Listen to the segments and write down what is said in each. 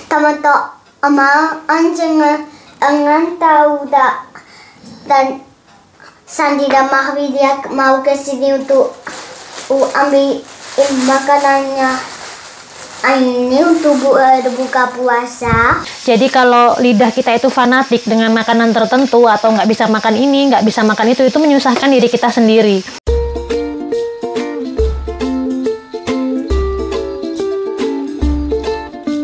tomato ama anjing angan tahu tak dan Sandi dan Mahwi dia mau ke sini untuk ambil makanannya ini untuk buka puasa. Jadi kalau lidah kita itu fanatik dengan makanan tertentu atau nggak bisa makan ini, nggak bisa makan itu menyusahkan diri kita sendiri.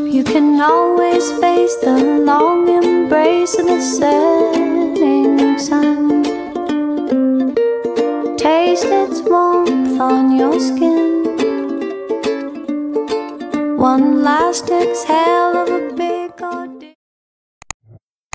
You can always face the long embrace of the setting sun. Taste its warmth on your skin. One last exhale of a big ordeal.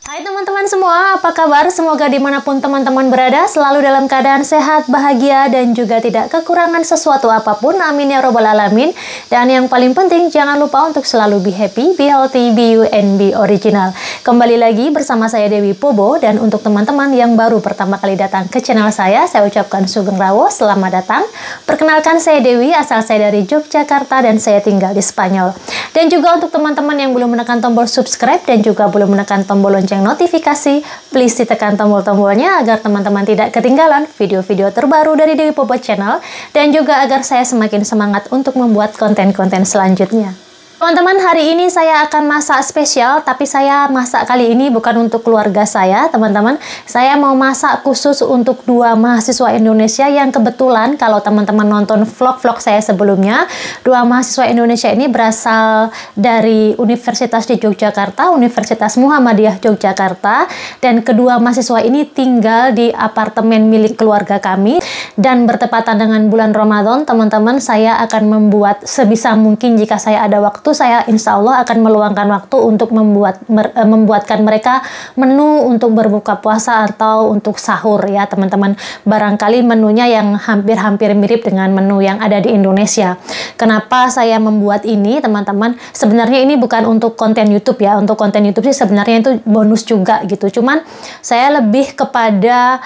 Hai teman-teman semua, apa kabar? Semoga dimanapun teman-teman berada selalu dalam keadaan sehat, bahagia, dan juga tidak kekurangan sesuatu apapun. Amin ya robbal alamin. Dan yang paling penting, jangan lupa untuk selalu be happy, be healthy, be you, and be original. Kembali lagi bersama saya Dewi Pobo, dan untuk teman-teman yang baru pertama kali datang ke channel saya ucapkan Sugeng Rawo, selamat datang. Perkenalkan, saya Dewi, asal saya dari Yogyakarta dan saya tinggal di Spanyol. Dan juga untuk teman-teman yang belum menekan tombol subscribe dan juga belum menekan tombol lonceng notifikasi, please ditekan tombol-tombolnya agar teman-teman tidak ketinggalan video-video terbaru dari Dewi Pobo Channel dan juga agar saya semakin semangat untuk membuat konten-konten selanjutnya. Teman-teman, hari ini saya akan masak spesial, tapi saya masak kali ini bukan untuk keluarga saya, teman-teman. Saya mau masak khusus untuk dua mahasiswa Indonesia yang kebetulan kalau teman-teman nonton vlog-vlog saya sebelumnya, dua mahasiswa Indonesia ini berasal dari Universitas di Yogyakarta, Universitas Muhammadiyah Yogyakarta, dan kedua mahasiswa ini tinggal di apartemen milik keluarga kami. Dan bertepatan dengan bulan Ramadan, teman-teman, saya akan membuat sebisa mungkin jika saya ada waktu, saya insya Allah akan meluangkan waktu untuk membuatkan mereka menu untuk berbuka puasa atau untuk sahur ya teman-teman. Barangkali menunya yang hampir-hampir mirip dengan menu yang ada di Indonesia. Kenapa saya membuat ini teman-teman? Sebenarnya ini bukan untuk konten YouTube ya. Untuk konten YouTube sih sebenarnya itu bonus juga gitu. Cuman saya lebih kepada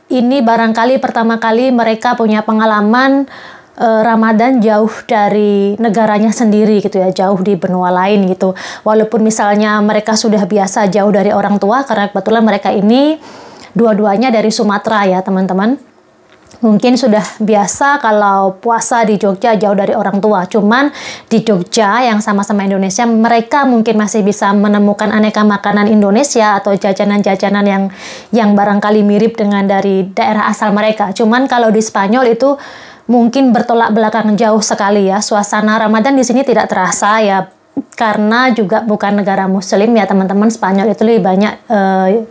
ini barangkali pertama kali mereka punya pengalaman Ramadan jauh dari negaranya sendiri gitu ya, jauh di benua lain gitu. Walaupun misalnya mereka sudah biasa jauh dari orang tua, karena kebetulan mereka ini dua-duanya dari Sumatera ya teman-teman. Mungkin sudah biasa kalau puasa di Jogja jauh dari orang tua. Cuman di Jogja yang sama-sama Indonesia, mereka mungkin masih bisa menemukan aneka makanan Indonesia atau jajanan-jajanan yang barangkali mirip dengan dari daerah asal mereka. Cuman kalau di Spanyol itu mungkin bertolak belakang jauh sekali ya. Suasana Ramadan di sini tidak terasa ya, karena juga bukan negara muslim ya teman-teman. Spanyol itu lebih banyak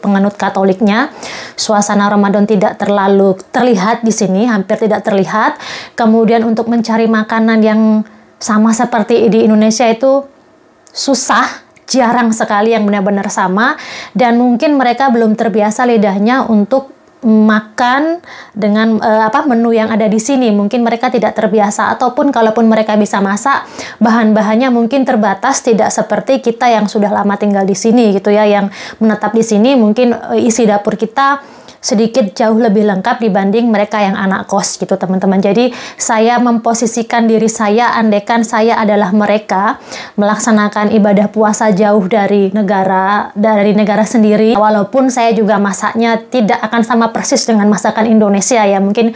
penganut Katoliknya. Suasana Ramadan tidak terlalu terlihat di sini, hampir tidak terlihat. Kemudian untuk mencari makanan yang sama seperti di Indonesia itu susah, jarang sekali yang benar-benar sama, dan mungkin mereka belum terbiasa lidahnya untuk makan dengan menu yang ada di sini. Mungkin mereka tidak terbiasa, ataupun kalaupun mereka bisa masak, bahan-bahannya mungkin terbatas, tidak seperti kita yang sudah lama tinggal di sini gitu ya, yang menetap di sini. Mungkin isi dapur kita sedikit jauh lebih lengkap dibanding mereka yang anak kos gitu teman-teman. Jadi saya memposisikan diri saya, andaikan saya adalah mereka, melaksanakan ibadah puasa jauh dari negara sendiri. Walaupun saya juga masaknya tidak akan sama persis dengan masakan Indonesia ya, mungkin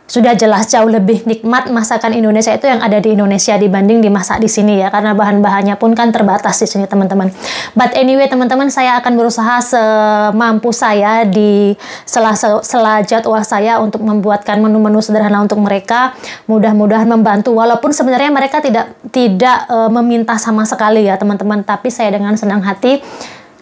sudah jelas jauh lebih nikmat masakan Indonesia itu yang ada di Indonesia dibanding dimasak di sini ya, karena bahan-bahannya pun kan terbatas di sini teman-teman. But anyway teman-teman, saya akan berusaha semampu saya di sela jadwal saya untuk membuatkan menu-menu sederhana untuk mereka. Mudah-mudahan membantu, walaupun sebenarnya mereka tidak meminta sama sekali ya teman-teman, tapi saya dengan senang hati,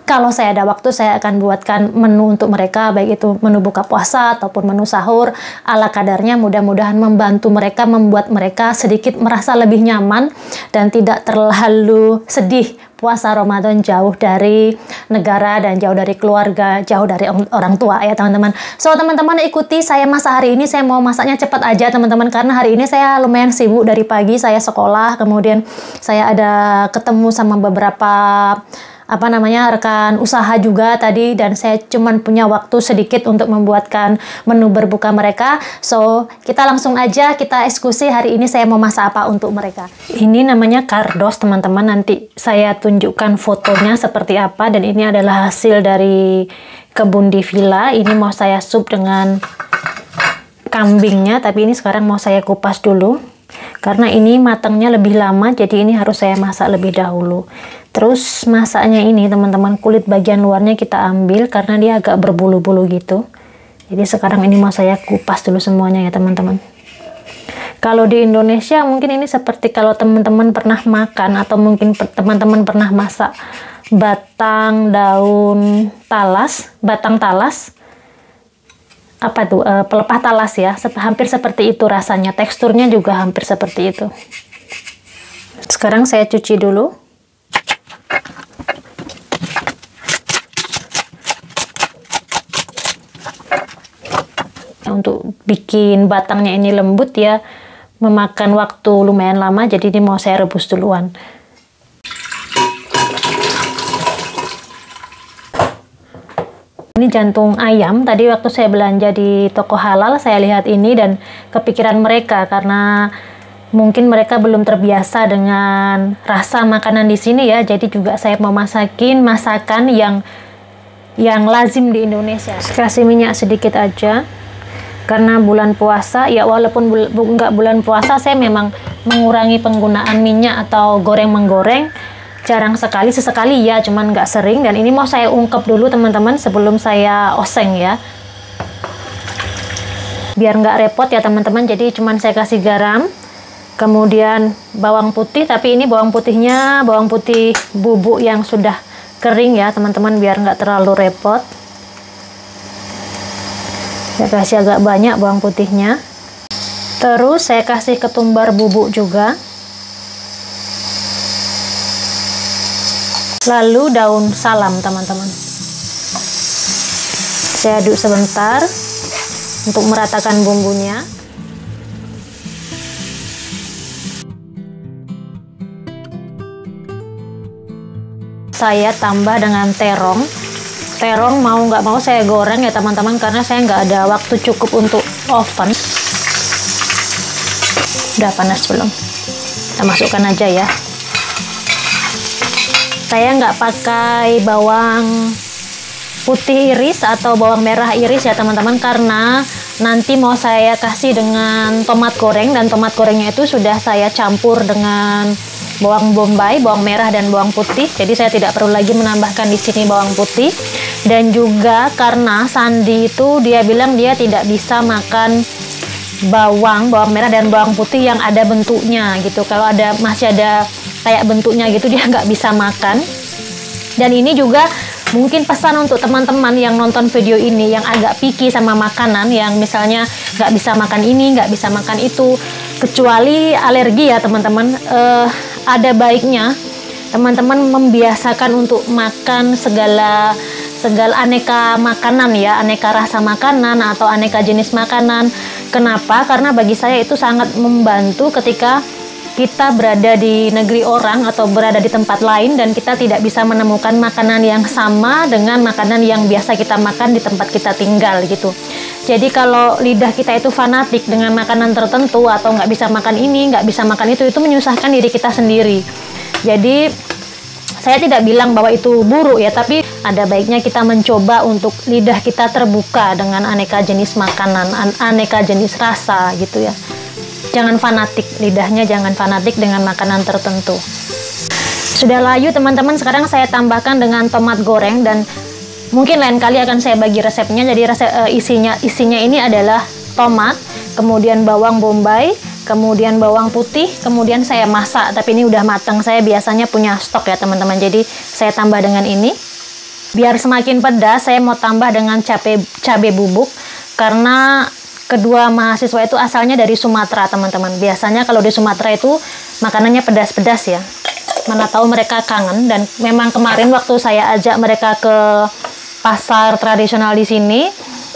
kalau saya ada waktu, saya akan buatkan menu untuk mereka, baik itu menu buka puasa ataupun menu sahur ala kadarnya. Mudah-mudahan membantu mereka, membuat mereka sedikit merasa lebih nyaman dan tidak terlalu sedih puasa Ramadan jauh dari negara dan jauh dari keluarga, jauh dari orang tua ya teman-teman. So teman-teman, ikuti saya masak hari ini. Saya mau masaknya cepat aja teman-teman, karena hari ini saya lumayan sibuk. Dari pagi saya sekolah, kemudian saya ada ketemu sama beberapa rekan usaha juga tadi, dan saya cuman punya waktu sedikit untuk membuatkan menu berbuka mereka. So, kita langsung aja kita eksekusi hari ini saya mau masak apa untuk mereka. Ini namanya kardos teman-teman, nanti saya tunjukkan fotonya seperti apa, dan ini adalah hasil dari kebun di villa. Ini mau saya sup dengan kambingnya, tapi ini sekarang mau saya kupas dulu. Karena ini matangnya lebih lama, jadi ini harus saya masak lebih dahulu. Terus masaknya ini teman-teman, kulit bagian luarnya kita ambil karena dia agak berbulu-bulu gitu. Jadi sekarang ini mau saya kupas dulu semuanya ya teman-teman. Kalau di Indonesia mungkin ini seperti kalau teman-teman pernah makan atau mungkin teman-teman pernah masak batang talas. Apa tuh, pelepah talas ya, hampir seperti itu rasanya, teksturnya juga hampir seperti itu. Sekarang saya cuci dulu. Untuk bikin batangnya ini lembut ya, memakan waktu lumayan lama, jadi ini mau saya rebus duluan. Ini jantung ayam, tadi waktu saya belanja di toko halal saya lihat ini dan kepikiran mereka karena mungkin mereka belum terbiasa dengan rasa makanan di sini ya, jadi juga saya mau masakin masakan yang lazim di Indonesia. Kasih minyak sedikit aja karena bulan puasa ya, walaupun nggak bulan puasa saya memang mengurangi penggunaan minyak atau goreng-menggoreng. Jarang sekali, sesekali ya, cuman nggak sering. Dan ini mau saya ungkep dulu teman-teman sebelum saya oseng ya, biar nggak repot ya teman-teman. Jadi cuman saya kasih garam, kemudian bawang putih, tapi ini bawang putihnya bawang putih bubuk yang sudah kering ya teman-teman, biar nggak terlalu repot. Saya kasih agak banyak bawang putihnya. Terus saya kasih ketumbar bubuk juga. Lalu daun salam teman-teman. Saya aduk sebentar untuk meratakan bumbunya. Saya tambah dengan terong. Terong mau nggak mau saya goreng ya teman-teman, karena saya nggak ada waktu cukup untuk oven. Udah panas belum? Kita masukkan aja ya. Saya nggak pakai bawang putih iris atau bawang merah iris ya teman-teman, karena nanti mau saya kasih dengan tomat goreng, dan tomat gorengnya itu sudah saya campur dengan bawang bombay, bawang merah dan bawang putih. Jadi saya tidak perlu lagi menambahkan di sini bawang putih. Dan juga karena Sandi itu dia bilang dia tidak bisa makan bawang merah dan bawang putih yang ada bentuknya gitu. Kalau masih ada kayak bentuknya gitu dia nggak bisa makan. Dan ini juga mungkin pesan untuk teman-teman yang nonton video ini yang agak picky sama makanan, yang misalnya nggak bisa makan ini, nggak bisa makan itu, kecuali alergi ya teman-teman. Ada baiknya teman-teman membiasakan untuk makan segala aneka makanan ya, aneka rasa makanan atau aneka jenis makanan. Kenapa? Karena bagi saya itu sangat membantu ketika kita berada di negeri orang atau berada di tempat lain dan kita tidak bisa menemukan makanan yang sama dengan makanan yang biasa kita makan di tempat kita tinggal gitu. Jadi kalau lidah kita itu fanatik dengan makanan tertentu atau nggak bisa makan ini, nggak bisa makan itu menyusahkan diri kita sendiri. Jadi saya tidak bilang bahwa itu buruk ya, tapi ada baiknya kita mencoba untuk lidah kita terbuka dengan aneka jenis makanan, aneka jenis rasa gitu ya. Jangan fanatik, lidahnya jangan fanatik dengan makanan tertentu. Sudah layu teman-teman, sekarang saya tambahkan dengan tomat goreng, dan mungkin lain kali akan saya bagi resepnya. Jadi isinya ini adalah tomat, kemudian bawang bombay, kemudian bawang putih, kemudian saya masak, tapi ini udah matang. Saya biasanya punya stok ya teman-teman, jadi saya tambah dengan ini. Biar semakin pedas, saya mau tambah dengan cabai bubuk, karena kedua mahasiswa itu asalnya dari Sumatera teman-teman. Biasanya kalau di Sumatera itu makanannya pedas-pedas ya. Mana tahu mereka kangen, dan memang kemarin waktu saya ajak mereka ke pasar tradisional di sini,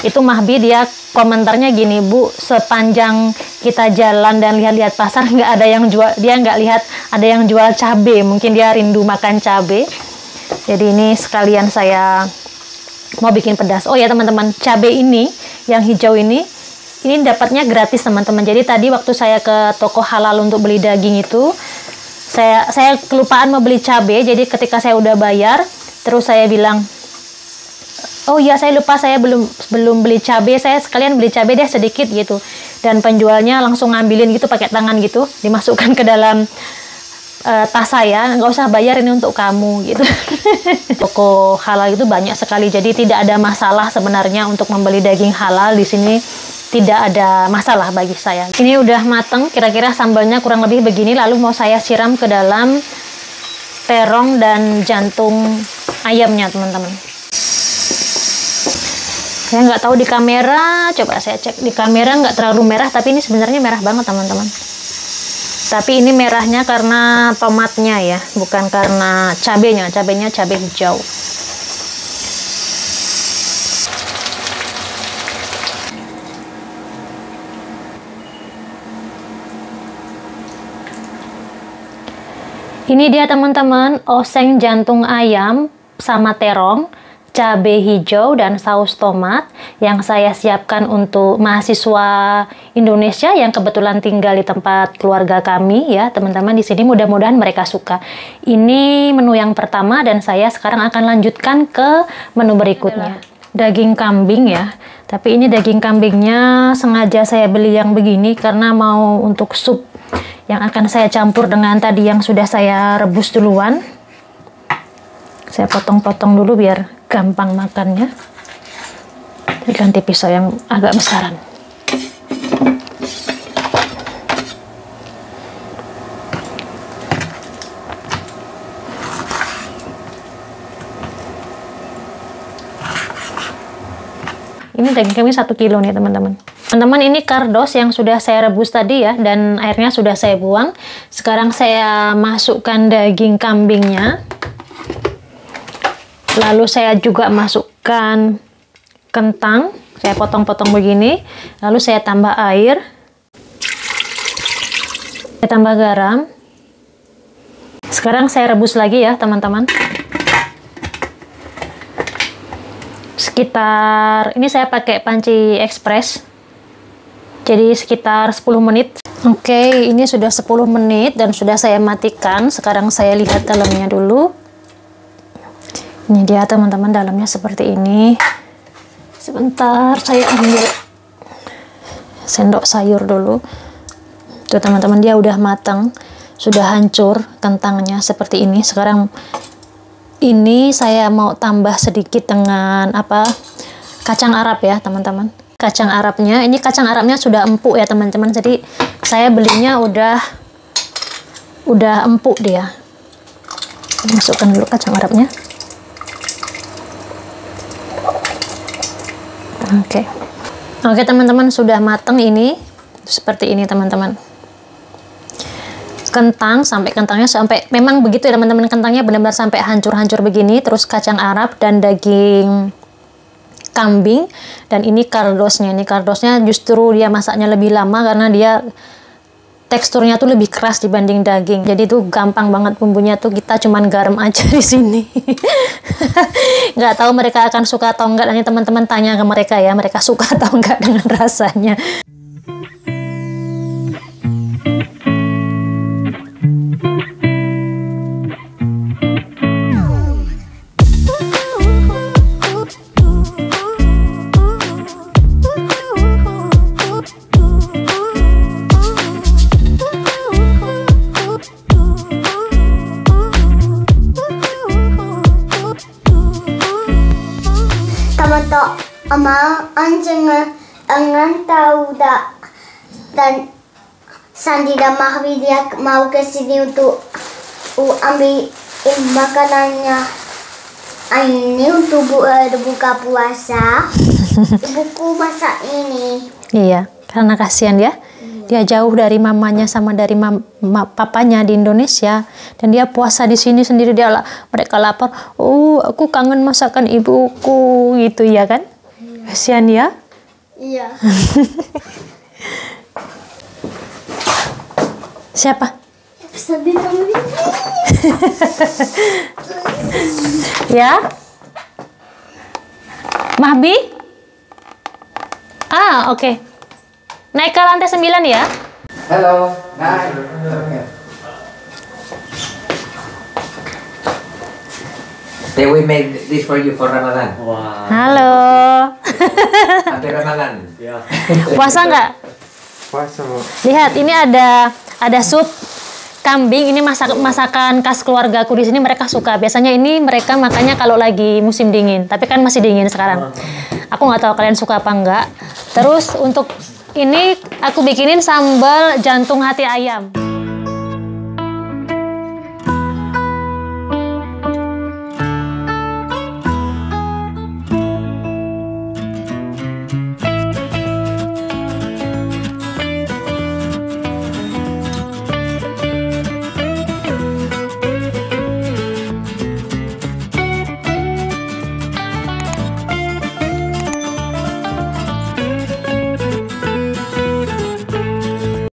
itu Mahbi dia komentarnya gini, Bu, sepanjang kita jalan dan lihat-lihat pasar nggak ada yang jual, dia nggak lihat ada yang jual cabai. Mungkin dia rindu makan cabai. Jadi ini sekalian saya mau bikin pedas. Oh ya teman-teman, cabai ini yang hijau ini dapatnya gratis teman-teman. Jadi tadi waktu saya ke toko halal untuk beli daging itu, saya kelupaan mau beli cabai. Jadi ketika saya udah bayar, terus saya bilang, oh iya saya lupa, saya belum beli cabai, saya sekalian beli cabai deh sedikit gitu. Dan penjualnya langsung ngambilin gitu pakai tangan gitu, dimasukkan ke dalam tas saya, nggak usah bayar, ini untuk kamu gitu. Toko halal itu banyak sekali, jadi tidak ada masalah sebenarnya untuk membeli daging halal di sini, tidak ada masalah bagi saya. Ini udah mateng, kira-kira sambalnya kurang lebih begini, lalu mau saya siram ke dalam terong dan jantung ayamnya teman-teman. Saya nggak tahu di kamera, coba saya cek di kamera nggak terlalu merah, tapi ini sebenarnya merah banget teman-teman. Tapi ini merahnya karena tomatnya ya, bukan karena cabenya. Cabenya cabai hijau. Ini dia teman-teman, oseng jantung ayam sama terong, cabai hijau dan saus tomat yang saya siapkan untuk mahasiswa Indonesia yang kebetulan tinggal di tempat keluarga kami ya teman-teman di sini. Mudah-mudahan mereka suka. Ini menu yang pertama dan saya sekarang akan lanjutkan ke menu berikutnya. Daging kambing ya, tapi ini daging kambingnya sengaja saya beli yang begini karena mau untuk sup yang akan saya campur dengan tadi yang sudah saya rebus duluan. Saya potong-potong dulu biar gampang makannya. Ganti pisau yang agak besaran. Ini daging kambing 1 kilo nih teman-teman. Teman-teman, ini kardos yang sudah saya rebus tadi ya, dan airnya sudah saya buang. Sekarang saya masukkan daging kambingnya. Lalu saya juga masukkan kentang, saya potong-potong begini. Lalu saya tambah air. Saya tambah garam. Sekarang saya rebus lagi ya teman-teman. Sekitar, ini saya pakai panci ekspres. Jadi sekitar 10 menit. Oke, ini sudah 10 menit dan sudah saya matikan. Sekarang saya lihat dalamnya dulu. Ini dia teman-teman, dalamnya seperti ini. Sebentar, saya ambil sendok sayur dulu. Tuh teman-teman, dia udah matang, sudah hancur kentangnya seperti ini. Sekarang ini saya mau tambah sedikit dengan kacang Arab ya teman-teman. Kacang Arabnya, ini kacang Arabnya sudah empuk ya teman-teman. Jadi saya belinya udah empuk dia. Masukkan dulu kacang Arabnya. Oke teman-teman, sudah matang ini seperti ini teman-teman. Kentangnya sampai memang begitu ya teman-teman, kentangnya benar-benar sampai hancur-hancur begini. Terus kacang Arab dan daging kambing, dan ini kardosnya. Ini kardosnya justru dia masaknya lebih lama karena dia teksturnya tuh lebih keras dibanding daging. Jadi tuh gampang banget bumbunya tuh, kita cuman garam aja di sini. Nggak tahu mereka akan suka atau enggak, nanti teman-teman tanya ke mereka ya, mereka suka atau enggak dengan rasanya. Ama anjing engan tahu dah, dan Sandi dan Mahwi dia mau ke sini untuk ambil makanannya ini untuk buka puasa. Ibuku masak ini. Iya, karena kasihan ya. Dia jauh dari mamanya sama dari papanya di Indonesia, dan dia puasa di sini sendiri. Mereka lapar. Oh, aku kangen masakan ibuku gitu ya kan? Kasihan ya? Iya. Siapa? Bisa ditemenin. Ya. Mahbi? Ah, oke. Naik ke lantai 9 ya. Hello. Naik. Then we made this for you for Ramadan. Halo. Happy Ramadan. Puasa nggak? Puasa. Lihat, ini ada sup kambing. Ini masakan khas keluargaku di sini, mereka suka. Biasanya ini mereka makannya kalau lagi musim dingin. Tapi kan masih dingin sekarang. Aku nggak tahu kalian suka apa enggak. Terus untuk ini aku bikinin sambal jantung hati ayam.